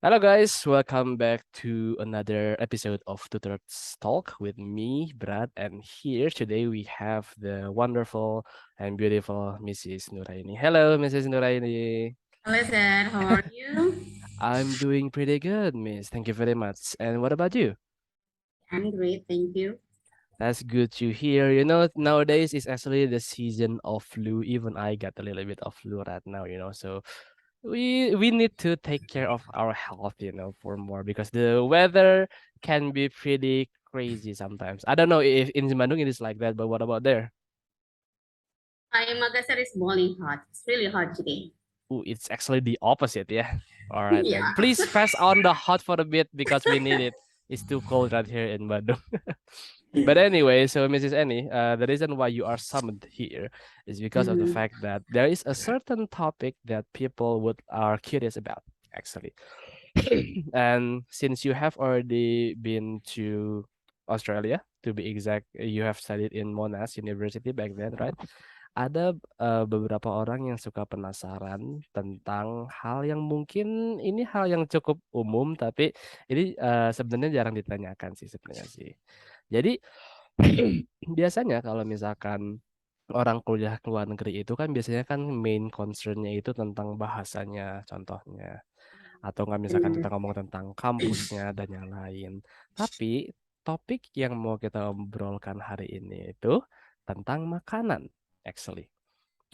Hello, guys. Welcome back to another episode of Tutors Talk with me, Brad. And here today we have the wonderful and beautiful Mrs. Nuraini. Hello, Mrs. Nuraini. Hello, sir. How are you? I'm doing pretty good, Miss. Thank you very much. And what about you? I'm great, thank you. That's good to hear. Nowadays is actually the season of flu. Even I got a little bit of flu right now. So we need to take care of our health, for more because the weather can be pretty crazy sometimes. I don't know if in Bandung it is like that, but what about there? Makassar is boiling hot. It's really hot today. Ooh, it's actually the opposite, yeah. All right Yeah. then. Please press on the hot for a bit because we need it. It's too cold right here in Bandung. But anyway, so Mrs. Annie, the reason why you are summoned here is because of the Mhm. fact that there is a certain topic that people would are curious about, actually. And since you have already been to Australia, to be exact, you have studied in Monash University back then, right? Ada beberapa orang yang suka penasaran tentang hal yang mungkin ini hal yang cukup umum, tapi ini sebenarnya jarang ditanyakan sih sebenarnya sih. Jadi biasanya kalau misalkan orang kuliah ke luar negeri itu kan biasanya kan main concernnya itu tentang bahasanya contohnya. Atau nggak misalkan kita Benar. ngomong tentang kampusnya dan yang lain. Tapi topik yang mau kita obrolkan hari ini itu tentang makanan, actually.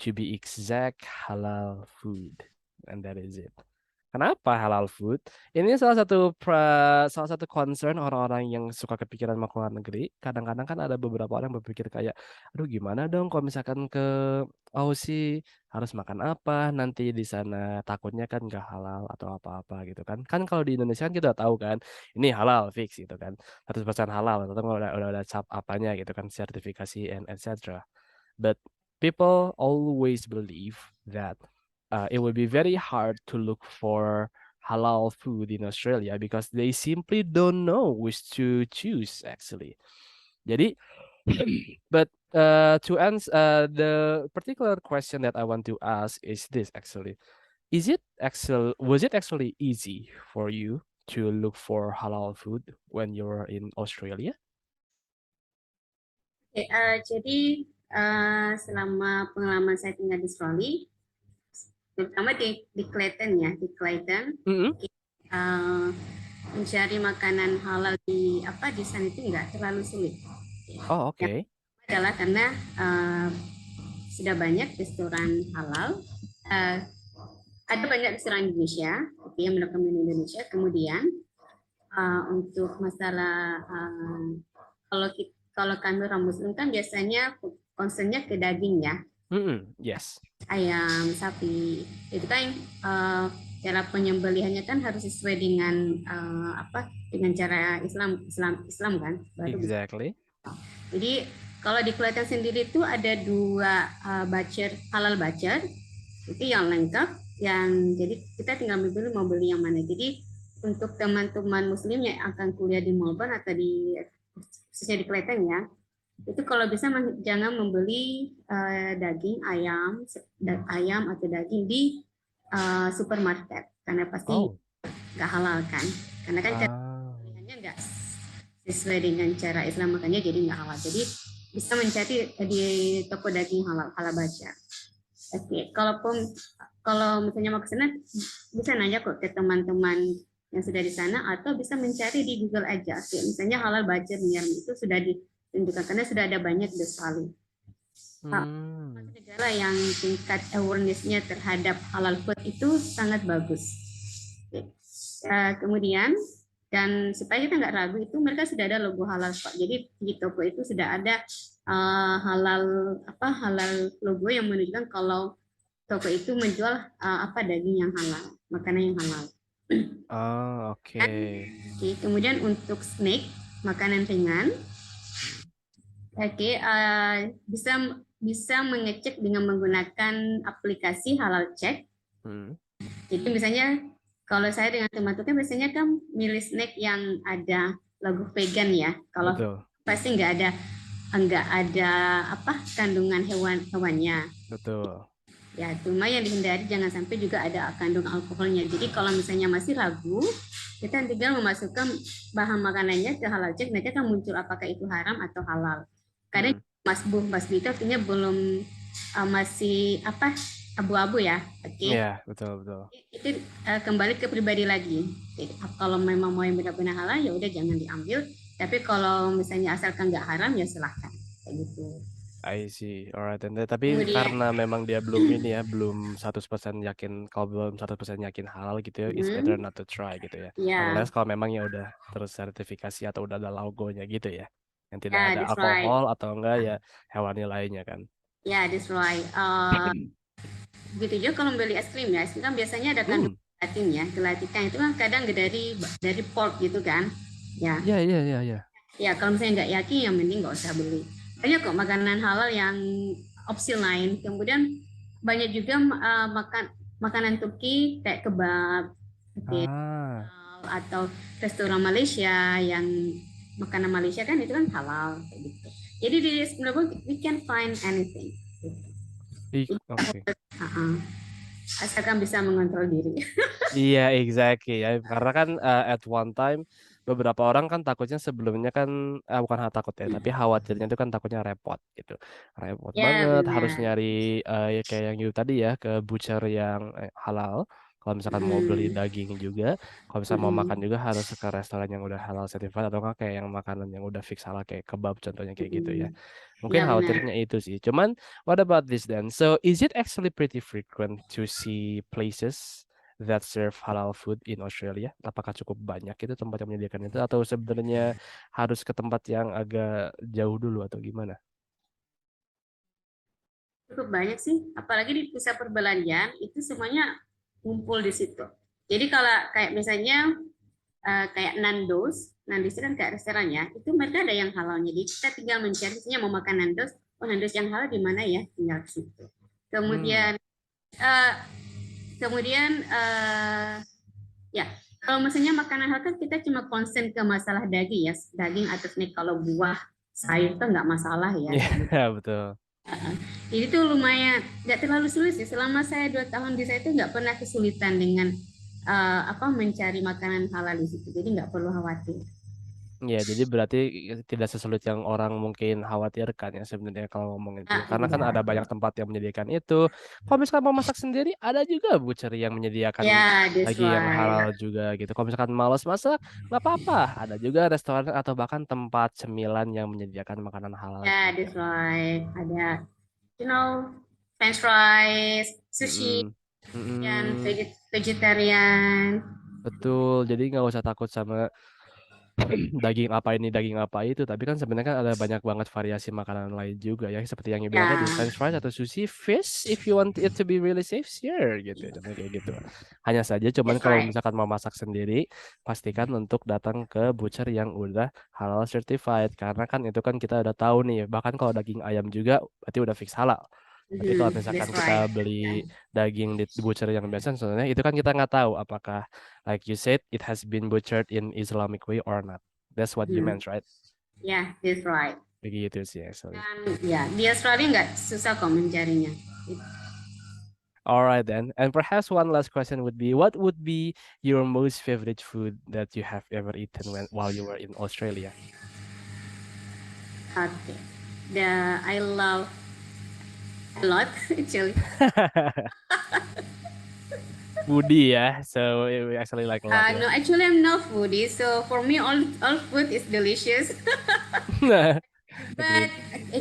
To be exact, halal food. And that is it. Kenapa halal food? Ini salah satu concern orang-orang yang suka kepikiran mau keluar negeri. Kadang-kadang kan ada beberapa orang yang berpikir kayak, aduh gimana dong kalau misalkan ke Aussie harus makan apa nanti di sana takutnya kan nggak halal atau apa-apa gitu kan. Kan kalau di Indonesia kan kita tahu kan, ini halal fix gitu kan. 100% halal atau udah ada cap apanya gitu kan sertifikasi and etc. But people always believe that it will be very hard to look for halal food in Australia because they simply don't know which to choose actually. Jadi, but to answer the particular question that I want to ask is this actually. Was it actually easy for you to look for halal food when you were in Australia? Oke, jadi selama pengalaman saya tinggal di Australia, terutama di Clayton ya, di Clayton, Mm-hmm. eh, mencari makanan halal di sana itu nggak terlalu sulit. Oh, Yang okay. adalah karena eh, sudah banyak restoran halal. Eh, ada banyak restoran Indonesia, yang melakukan menu Indonesia. Kemudian untuk masalah kalau kami orang Muslim kan biasanya concernnya ke daging ya, Mm-hmm. Yes. ayam, sapi. Itu kan uh, cara penyembelihannya kan harus sesuai dengan dengan cara Islam kan, baru bisa. Exactly. Jadi kalau di Kelatan sendiri itu ada dua halal bacer itu yang lengkap, yang jadi kita tinggal memilih mau beli yang mana. Jadi untuk teman-teman muslim yang akan kuliah di Melbourne atau di khususnya di Kelatan ya, itu kalau bisa jangan membeli daging ayam atau daging di supermarket karena pasti Oh. nggak halal kan, karena kan cara Ah. pembeliannya nggak sesuai dengan cara Islam, makanya jadi nggak halal. Jadi bisa mencari di toko daging halal halal baca. Oke, kalau misalnya mau ke sana bisa nanya kok ke teman-teman yang sudah di sana atau bisa mencari di Google aja. Oke, misalnya halal baca Myanmar itu sudah ditunjukkan karena sudah ada banyak di sekali. Hmm. Negara yang tingkat awareness-nya terhadap halal food itu sangat bagus. Oke. Kemudian dan supaya kita nggak ragu itu mereka sudah ada logo halal Pak. Jadi di toko itu sudah ada halal halal logo yang menunjukkan kalau toko itu menjual daging yang halal, makanan yang halal. Oh, Dan, oke. kemudian untuk snack, makanan ringan, bisa bisa mengecek dengan menggunakan aplikasi Halal Check. Hmm. Jadi misalnya kalau saya dengan teman-teman biasanya kan milih snack yang ada logo vegan ya. Kalau Betul, pasti nggak ada kandungan hewannya. betul. Ya, cuma yang dihindari jangan sampai juga ada kandung alkoholnya. Jadi kalau misalnya masih ragu, kita tinggal memasukkan bahan makanannya ke halal check, nanti akan muncul apakah itu haram atau halal. Kadang Hmm. masbuh itu artinya belum masih apa abu-abu ya. Oke. Ya, betul betul. Itu kembali ke pribadi lagi. Jadi, kalau memang mau yang benar-benar halal ya udah jangan diambil. Tapi kalau misalnya asalkan nggak haram ya silahkan. Kayak gitu. I see. Alright. Tapi Kemudian, karena memang dia belum ini ya, belum 100% yakin, kalau belum 100% yakin halal gitu ya, it's better not to try gitu ya. ya, Unless kalau memang ya udah tersertifikasi atau udah ada logonya gitu ya. Yang tidak ya, ada that's right. alkohol atau enggak ya hewani lainnya kan. Ya, that's right. Begitu juga kalau beli es krim ya, es krim kan biasanya ada kandung Hmm. gelatin ya. Gelatin itu kan kadang dari pork gitu kan. Ya, Ya, ya, ya, ya. ya kalau misalnya nggak yakin yang mending nggak usah beli. Banyak kok makanan halal yang opsi lain. Kemudian banyak juga makanan Turki kayak kebab, oke, Ah, atau restoran Malaysia yang makanan Malaysia kan itu kan halal kayak gitu. Jadi di sebenarnya we can find anything. oke. Uh-uh. Asalkan bisa mengontrol diri. Iya, exactly ya. Karena kan at one time beberapa orang kan takutnya sebelumnya kan bukan hal takut ya, tapi khawatirnya itu kan takutnya repot gitu. Repot Ya banget harus benar. nyari ya kayak yang you tadi ya ke butcher yang halal. Kalau misalkan mau beli Mm, daging juga, kalau misalnya mau makan mm, juga harus ke restoran yang udah halal certified atau enggak kayak yang makanan yang udah fix halal kayak kebab contohnya kayak gitu ya. mm. Mungkin Ya benar. khawatirnya itu sih. Cuman what about this then? So is it actually pretty frequent to see places that serve halal food in Australia? Apakah cukup banyak itu tempat yang menyediakan itu atau sebenarnya harus ke tempat yang agak jauh dulu atau gimana? Cukup banyak sih. Apalagi di pusat perbelanjaan itu semuanya ngumpul di situ. Jadi kalau kayak misalnya kayak Nando's, Nando's itu kan kayak restoran ya, itu mereka ada yang halalnya. Jadi kita tinggal mencari, misalnya mau makan Nando's, oh Nando's yang halal di mana ya? Tinggal ke situ. Hmm. Kemudian, uh, kemudian ya, kalau misalnya makanan halal kan kita cuma konsen ke masalah daging ya, daging atau snack. Kalau buah, sayur itu nggak masalah ya. Iya, betul. Jadi itu lumayan, nggak terlalu sulit sih. Selama saya 2 tahun di saya itu nggak pernah kesulitan dengan mencari makanan halal di situ. Jadi nggak perlu khawatir. Ya, jadi berarti tidak sesulit yang orang mungkin khawatirkan ya sebenarnya kalau ngomong itu ya. Karena kan ada banyak Iya. tempat yang menyediakan itu. Kalau misalkan mau masak sendiri, ada juga butcher yang menyediakan Ya, that's lagi yang halal right. juga gitu. Kalau misalkan malas masak, nggak apa-apa. Ada juga restoran atau bahkan tempat cemilan yang menyediakan makanan halal Ya, juga. that's right. Ada, you know, French fries, sushi, Mm-mm. dan Mm-mm. vegetarian. Betul, jadi nggak usah takut sama daging apa ini daging apa itu, tapi kan sebenarnya kan ada banyak banget variasi makanan lain juga ya seperti yang you bilang tadi Ya, French fries atau sushi fish if you want it to be really safe sure gitu contohnya kayak gitu. Hanya saja cuman that's kalau right. misalkan mau masak sendiri pastikan untuk datang ke butcher yang udah halal certified karena kan itu kan kita udah tahu nih bahkan kalau daging ayam juga berarti udah fix halal. Tapi kalau misalkan That's kita right. beli Ya, daging di butcher yang biasa sebenarnya itu kan kita nggak tahu apakah like you said it has been butchered in Islamic way or not. That's what you mhm. meant, right? Ya, that's right. Begitu sih actually. Dan ya, di Australia nggak susah kok mencarinya. All right then. And perhaps one last question would be what would be your most favorite food that you have ever eaten while you were in Australia? Okay. I love a lot actually. Foodie, yeah. So we actually like a lot, yeah. No, actually I'm not foodie, so for me all food is delicious. But Agreed.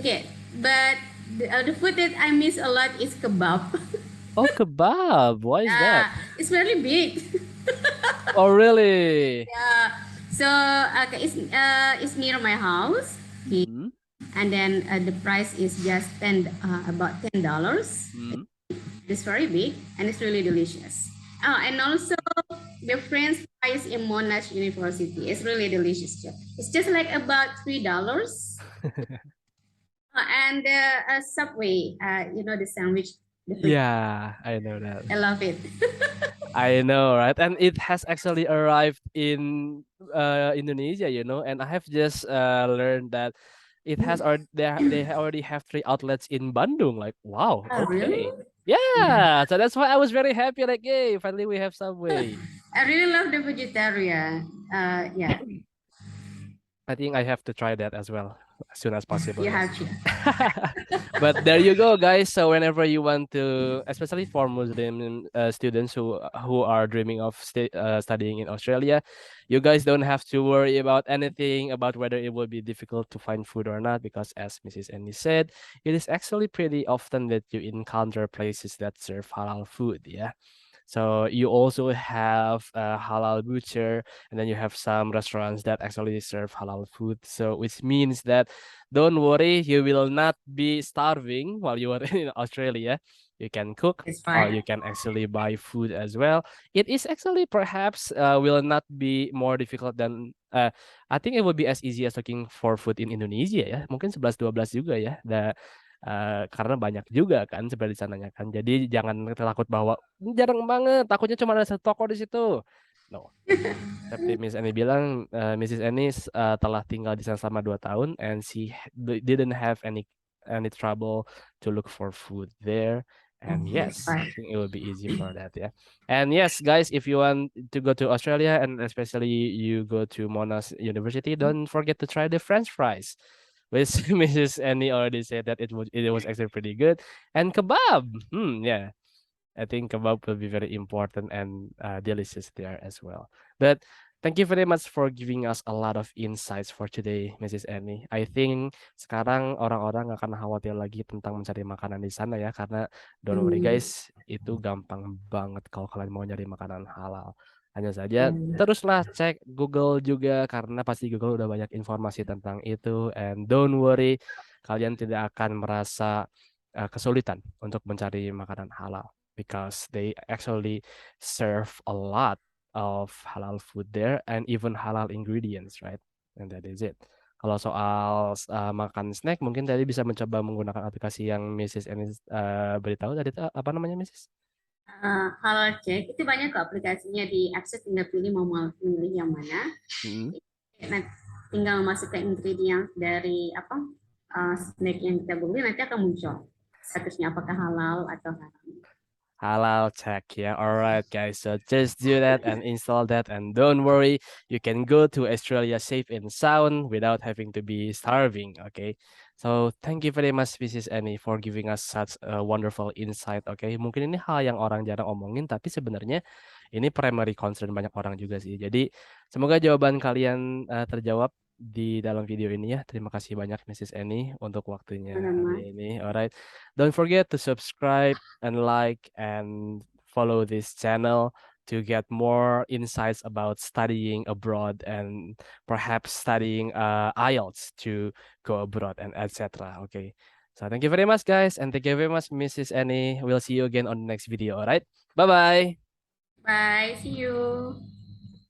okay, but the food that I miss a lot is kebab. Oh, kebab. Why is that? It's very big. Oh, really? Yeah. So okay, it's near my house. Okay. Hmm. And then the price is just about $10. Hmm. It's very big and it's really delicious. Oh, and also the French fries in Monash University. It's really delicious. It's just like about $3. And Subway, the sandwich. Yeah, I know that. I love it. I know, right? And it has actually arrived in Indonesia, and I have just learned that it has already they already have 3 outlets in Bandung. Like, wow, Oh, really? okay. Yeah, Yeah, so that's why I was very happy. Like, hey, finally we have Subway. I really love the vegetarian. Yeah, I think I have to try that as well as soon as possible. you Yeah. have to. But there you go, guys. So whenever you want to, especially for Muslim students who are dreaming of studying in Australia, you guys don't have to worry about anything about whether it will be difficult to find food or not, because as Mrs. Annie said, it is actually pretty often that you encounter places that serve halal food. Yeah. So you also have a halal butcher, and then you have some restaurants that actually serve halal food. So which means that don't worry, you will not be starving while you are in Australia. You can cook It's or fine. you can actually buy food as well. It is actually perhaps will not be more difficult than I think it would be as easy as looking for food in Indonesia ya. Mungkin 11-12 juga ya. Karena banyak juga kan seperti di sananya kan. Jadi jangan takut bahwa "Ini jarang banget, takutnya cuma ada satu toko di situ." No. Seperti Miss Annie bilang, Mrs. Annie telah tinggal di sana selama 2 tahun and she didn't have any trouble to look for food there. And It's yes, I fine. think it will be easy for that, yeah. And yes, guys, if you want to go to Australia and especially you go to Monash University, don't forget to try the French fries. Which Mrs. Annie already said that it was actually pretty good. And kebab, yeah. I think kebab will be very important and delicious there as well. But thank you very much for giving us a lot of insights for today, Mrs. Annie. I think sekarang orang-orang nggak akan khawatir lagi tentang mencari makanan di sana ya, karena don't worry Hmm, guys, itu gampang banget kalau kalian mau nyari makanan halal. Hanya saja yeah. teruslah cek Google juga karena pasti Google udah banyak informasi tentang itu, and don't worry, kalian tidak akan merasa kesulitan untuk mencari makanan halal because they actually serve a lot of halal food there and even halal ingredients, right? And that is it. Kalau soal makan snack, mungkin tadi bisa mencoba menggunakan aplikasi yang Mrs. Ennis beritahu tadi apa namanya, Mrs. Halal check itu banyak kok aplikasinya di akses, tinggal pilih mau milih yang mana. Mm-mm. Nah, tinggal masuk ke ingredient dari apa snack yang kita beli, nanti akan muncul statusnya apakah halal atau haram. Halal check, yeah. All right, guys. So just do that and install that, and don't worry, you can go to Australia safe and sound without having to be starving. Okay. So thank you very much, Mrs. Annie, for giving us such a wonderful insight. Okay, mungkin ini hal yang orang jarang omongin, tapi sebenarnya ini primary concern banyak orang juga sih. Jadi semoga jawaban kalian terjawab di dalam video ini ya. Terima kasih banyak, Mrs. Annie, untuk waktunya Nama. hari ini. Alright, don't forget to subscribe and like and follow this channel to get more insights about studying abroad and perhaps studying IELTS to go abroad and etc. Okay. So thank you very much, guys, and thank you very much, Mrs. Annie. We'll see you again on the next video. All right. Bye bye. Bye, see you.